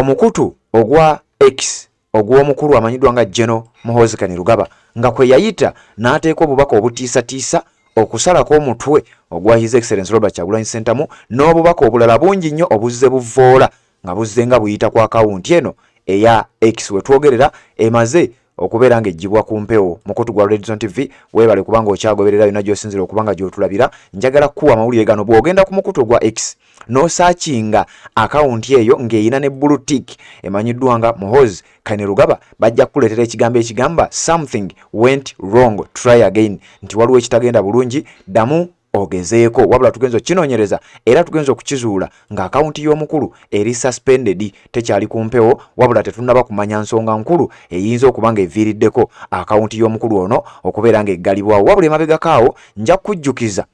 omukutu ogwa X ogw'omukulu amanyiddwa nga General Muhoozi Kainerugaba nga kwe yayita n'ateeka obubaka obutiisatiisa okusalako omutwe ogwa His Excellency Robert Kyagulanyi Ssentamu n'obubaka obulala bungi nnyo obuzze buvoola nga buzze nga buyita ku akawunti eno eya X wetwogerera emaze okubeera ng'ejjibwa ku mpewo. Mukutu gwa Red Zone TV weebale kubanga okyagoberera yonna gy'osinzira okubanga gy'otulabira. Njagala kuwa amawulire gano bw'ogenda ku mukutu gwa X n'osaakinga akawunti eyo ng'eyina ne blue tick emanyiddwa nga Muhoozi Kainerugaba bajja kukuleetera ekigambo ekigamba something went wrong try again, nti waliwo ekitagenda bulungi ddamu ogezeeko. Wabula tugenza okukinoonyereza era tugenza okukizuula ng'akawunti y'omukulu eri suspended tekyali ku mpewo, wabula tetunnaba kumanya nsonga nkulu eyinza okuba ng'eviiriddeko akawunti y'omukulu ono okubeera ng'eggalibwawo. Wabula emabegakaawo nja kujjukiza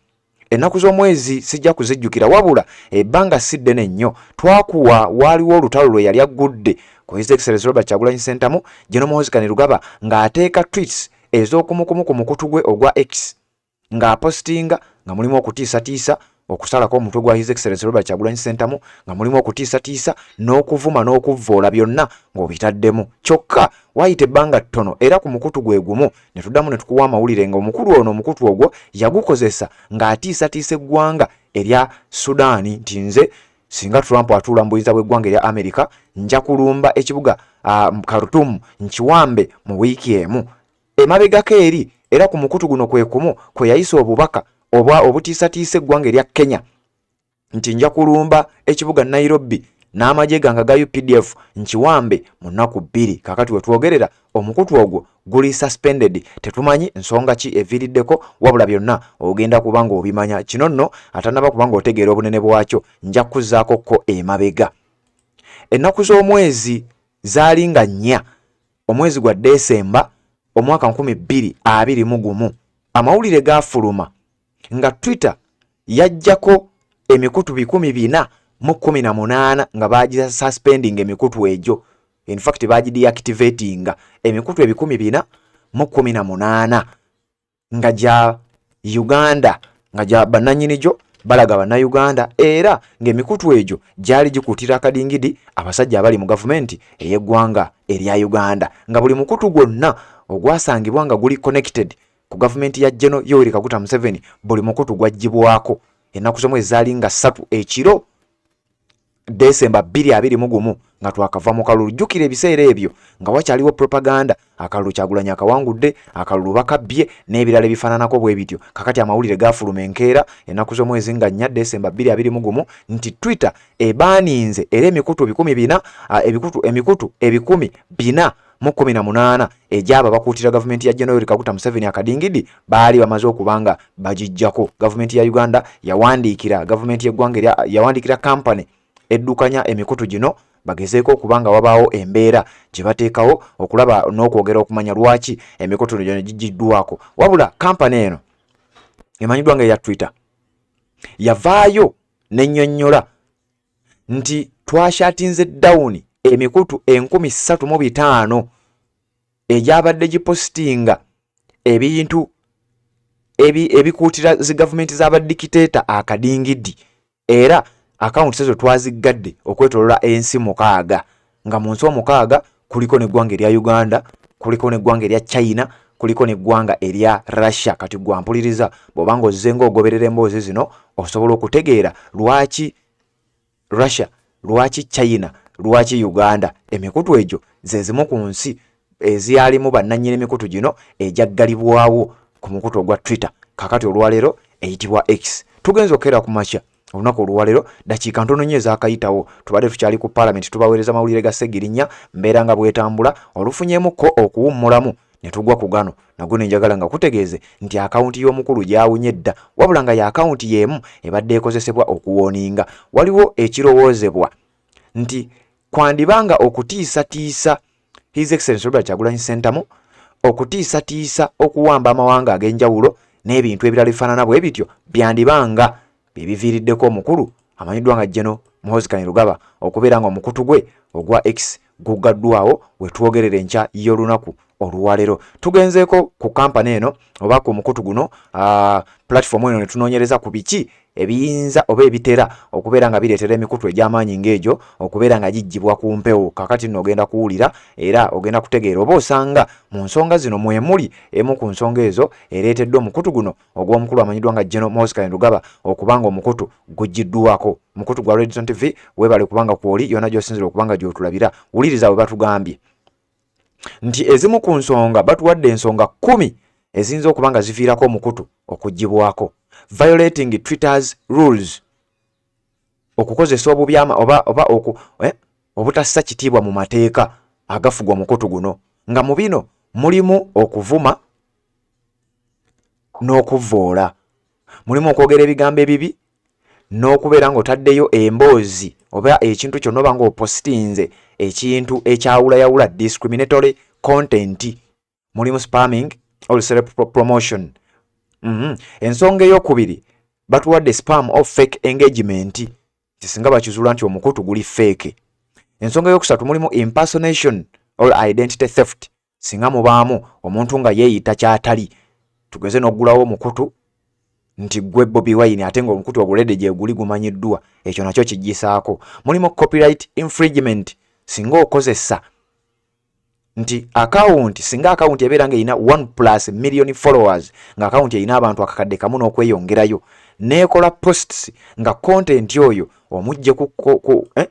ennaku z'omwezi sijja kuzijjukira, wabula ebbanga si ddene nnyo twakuwa waaliwo olutalo lwe yali aggudde ku His Excellency Robert Kyagulanyi Ssentamu General Muhoozi Kainerugaba ng'ateeka tweets ez'okumukumu ku mukutu gwe ogwa X ng'apostinga nga mulimu okutiisatiisa okusalako omutwe gwa His Excellency Robert Kyagulanyi Ssentamu, nga mulimu okutiisatiisa n'okuvuma n'okuvvoola byonna ng'obitaddemu. Kyokka wayita ebbanga ttono era ku mukutu gwe gumu ne tuddamu ne tukuwa amawulire ng'omukulu ono omukutu ogwo yagukozesa ng'atiisatiisa eggwanga erya Sudaani nti nze singa Trump atuula mu buyinza bw'eggwanga erya Amerika nja kulumba ekibuga Khartoum nkiwambe mu wiiki emu. Emabegako eri era ku mukutu guno kwe kumu kwe yayisa obubaka obutiisatiisa eggwanga erya Kenya nti nja kulumba ekibuga Nairobi n'amagye gange ga UPDF nkiwambe mu nnaku 2. Kakati wetwogerera omukutu ogwo guli suspended, tetumanyi nsonga ki eviiriddeko, wabula byonna ogenda kubanga obimanya. Kino nno atannaba kubanga otegeera obunene bwakyo nja kuzzaako ko emabega. Ennaku z'omwezi zaali nga 4 omwezi gwa Desemba omwaka 2021 amawulire gaafuluma nga Twitter yajjako emikutu 418 nga baagi suspending emikutu egyo. In fact baagi deactivating emikutu 418 nga gya Uganda, nga gya bannannyini gyo balaga bannayuganda, era ng'emikutu egyo gyali gikuutira akadingidi abasajja abali mu gavumenti ey'eggwanga erya Uganda, nga buli mukutu gwonna ogwasangibwa nga guli connected ku gavumenti ya General Yoweri Kaguta Museveni buli mukutu gwaggyibwako. Ennaku z'omwezi zaali nga 3 ekiro Desemba 2021 nga twakava mu kalulu. Jjukira ebiseera ebyo nga wakyaliwo propaganda, akalulu Kyagulanyi akawangudde, akalulu bakabbye n'ebirala ebifaananako bwe bityo. Kakati amawulire gaafuluma enkeera ennaku z'omwezi nga 4 Desemba 2021 nti Twitter ebaaninze era emikutu 418 egyaba bakuutira gavumenti ya General Yoweri Kaguta Museveni akadingidi baali bamaze okubanga bagijjako. Gavumenti ya Uganda yawandiikira gavumenti y'eggwanga yawandiikira kampani eddukanya emikutu gino bagezeeko okubanga wabaawo embeera gye bateekawo okulaba n'okwogera okumanya lwaki emikutu gino gijjiddwako. Wabula kampani eno emanyiddwa nga eya Twitter yavaayo n'ennyonnyola nti twashatinze down emikutu 3500 egyabadde gipostinga ebintu ebikuutira zi gavumenti z'abadikiteeta akadingidi, era akawunti ezo twaziggadde okwetolola ensi 6 nga mu nsi 6 kuliko n'eggwanga erya Uganda, kuliko n'eggwanga erya China, kuliko n'eggwanga erya Russia. Kati gwampuliriza bw'obanga ozze ng'ogoberera emboozi zino osobola okutegeera lwaki Russia, lwaki China, lwaki Uganda. Emikutu egyo ze zimu ku nsi eziyalimu bannannyini emikutu gino ejaggalibwawo ku mukutu ogwa Twitter. Kakati olwaleero eyitibwa X. Tugenza okera ku makya olunaku olwaleero dakiika ntono nnyo ezaakayitawo tubadde tukyali ku Parliament tubaweereza mawulire ga Ssegirinya mbeera nga bwetambula olufunyeemuko okuwummulamu ne tugwa ku gano nagwo ne njagala nga kutegeeze nti akawunti y'omukulu gyawunye dda, wabula nga y'akawunti y'emu ebadde ekozesebwa okuwooninga. Waliwo ekirowoozebwa nti kwandibanga okutiisatiisa His Excellency Robert Kyagulanyi Ssentamu, okutiisatiisa okuwamba amawanga ag'enjawulo n'ebintu ebirala bifaanana bwe bityo byandibanga biviiriddeko omukulu amanyiddwa nga General Muhoozi Kainerugaba okubeera nga omukutu gwe ogwa X guggaddwawo wetwogerera enkya y'olunaku oluwalero. Tugenzeeko ku kampani eno oba ku mukutu guno platform eno ne tunoonyereza ku biki ebiyinza oba ebitera okubeera nga bireetera emikutu egy'amaanyi ng'egyo okubeera nga gijjibwa ku mpewo. Kakati nno ogenda kuwulira era ogenda kutegeera oba osanga mu nsonga zino mwemuli emu ku nsonga ezo ereetedde omukutu guno ogw'omukulu amanyiddwa nga General Muhoozi Kainerugaba okubanga omukutu gujjiddwako. Mukutu gwa Redstone TV weebale kubanga kwoli yonna gy'osinzira okubanga gy'otulabira. Wuliriza bwe batugambye nti ezimu ku nsonga batuwadde ensonga 10 eziyinza okuba nga ziviirako omukutu okuggibwako. Violating Twitter's rules, okukozesa obubyama oba obutassa kitiibwa mu mateeka agafuga omukutu guno, nga mu bino mulimu okuvuma n'okuvvoola, mulimu okwogera ebigambo ebibi n'okubeera ng'otaddeyo emboozi oba ekintu kyonna oba ng'opositinze ekintu ekyawulayawula discriminatory content, mulimu spamming or self promotion. Ensonga ey'okubiri batuwadde spam of fake engagement, kisinga bakizuula nti omukutu guli fake. Ensonga ey'okusatu mulimu impersonation or identity theft, singa mubaamu omuntu nga yeeyita kyatali, tugeze n'oggulawo omukutu nti gwe Bobi Wine ate ng'omukutu oguledde gye guli gumanyiddwa, ekyo nakyo kigisaako. Mulimu copyright infringement, singa okozesa nti account, singa account ebeera nga erina 1+ million followers, nga account erina abantu akakadde kamu n'okweyongerayo, neekola posts nga content oyo omujje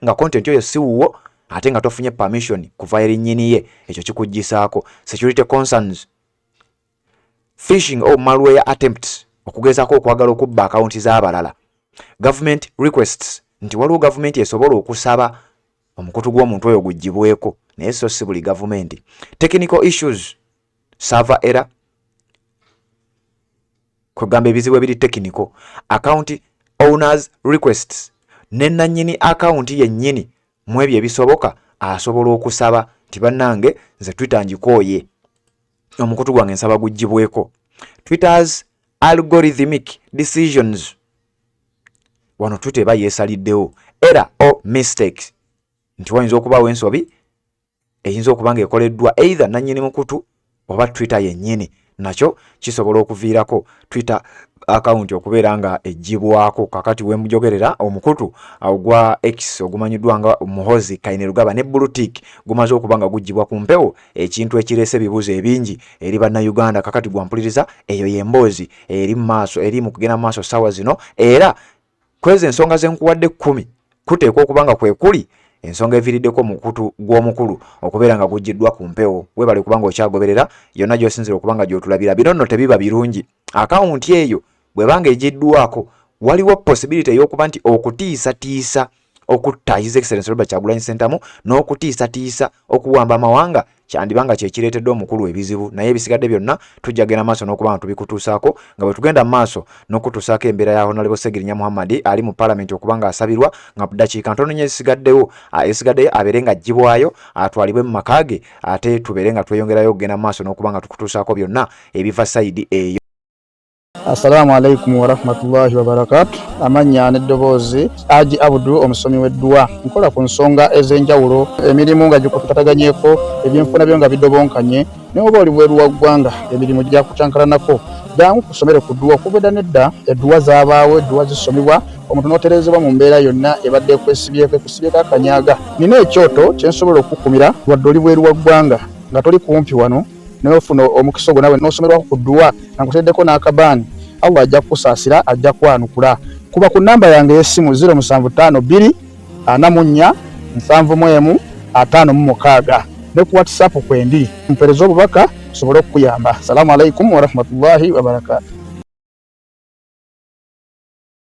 nga content oyo si wuwo ate nga tofunye permission kuva eri nnyini ye, ekyo kikuggisaako. Security concerns, phishing or malware attempts, okugezaako okwagala okubba account z'abalala. Government requests, nti waliwo government esobola okusaba omukutu gw'omuntu oyo gujjibweko naye so si buli gavumenti. Technical issues, server error, kugamba ebizibu ebiri technical. Account owners requests, ne nannyini account yennyini mu ebyo ebisoboka asobola okusaba nti bannange nze Twitter ngikooye, omukutu gwange nsaba gujjibweko. Twitter's algorithmic decisions, wano Twitter eba yeesaliddewo. Error or mistakes, nti wayinza okubaawo ensobi eyinza okuba nga ekoleddwa either nannyini mukutu oba Twitter yennyini, nakyo kisobola okuviirako Twitter account okubeera nga ejjibwako. Kakati we mujogerera omukutu ogwa X ogumanyiddwa nga Muhoozi Kainerugaba ne Blue Tick gumaze okuba nga gujjibwa ku mpewo, ekintu ekireese ebibuuzo ebingi eri bannayuganda. Kakati gwampuliriza eyo y'emboozi eri mu maaso, eri mu kugenda mu maaso ssaawa zino, era kwezi ensonga ze nkuwadde 10 kuteekwa okuba nga kwe kuli ensonga eviiriddeko omukutu gw'omukulu okubeera nga gujjiddwa ku mpewo. Weebale kubanga okyagoberera yonna gy'osinzira okuba nga gy'otulabira. Bino nno tebiba birungi. Akawunti eyo bw'ebanga egiddwako waliwo possibility ey'okuba nti okutiisatiisa okutta His Excellency Robert Kyagulanyi Ssentamu n'okutiisatiisa okuwamba amawanga kyandibanga kyekireetedde omukulu ebizibu, naye ebisigadde byonna tujja genda maaso n'okuba nga tubikutuusaako, nga bwe tugenda maaso n'okutuusaako embeera ya Honorable Segirinya Muhammad ali mu Parliament okuba nga asabirwa nga dakiika ntono nnyo ezisigaddeyo abeere nga aggyibwayo atwalibwe mu maka ge, ate tubeere nga tweyongerayo okugenda maaso n'okuba nga tukutuusaako byonna ebiva sayidi eyo. Assalamu alaikum wa rahmatullahi wa barakatuh. Amanya n'eddoboozi Haji Abdul omusomi w'edduwa. Nkola ku nsonga ez'enjawulo, emirimu nga gikutataganyeko, ebyenfuna byo nga bidobonkanye, ne oba oli bweru wa ggwanga emirimu gya kucankalanako. Jangu kusomere ku dduwa okubeda nedda edduwa zaabaawo, edduwa zisomebwa omuntu n'oterezebwa mu mbeera yonna ebadde ekwesibyeko akanyaaga. Nina ekyoto kye nsobola okukumira wadde oli bweru wa ggwanga nga toli kumpi wano n'ofuna omukisa ogwo nawe n'osomerwako ku dduwa nga nkuteddeko n'akabaani. Allah ajja kukusaasira, ajja kwanukula. Kuba ku namba yange y'essimu 0752 44 71 56 ne ku WhatsApp kwendi mpereza obubaka sobole okukuyamba. Assalamu alaikum wa rahmatullahi wa barakatuh.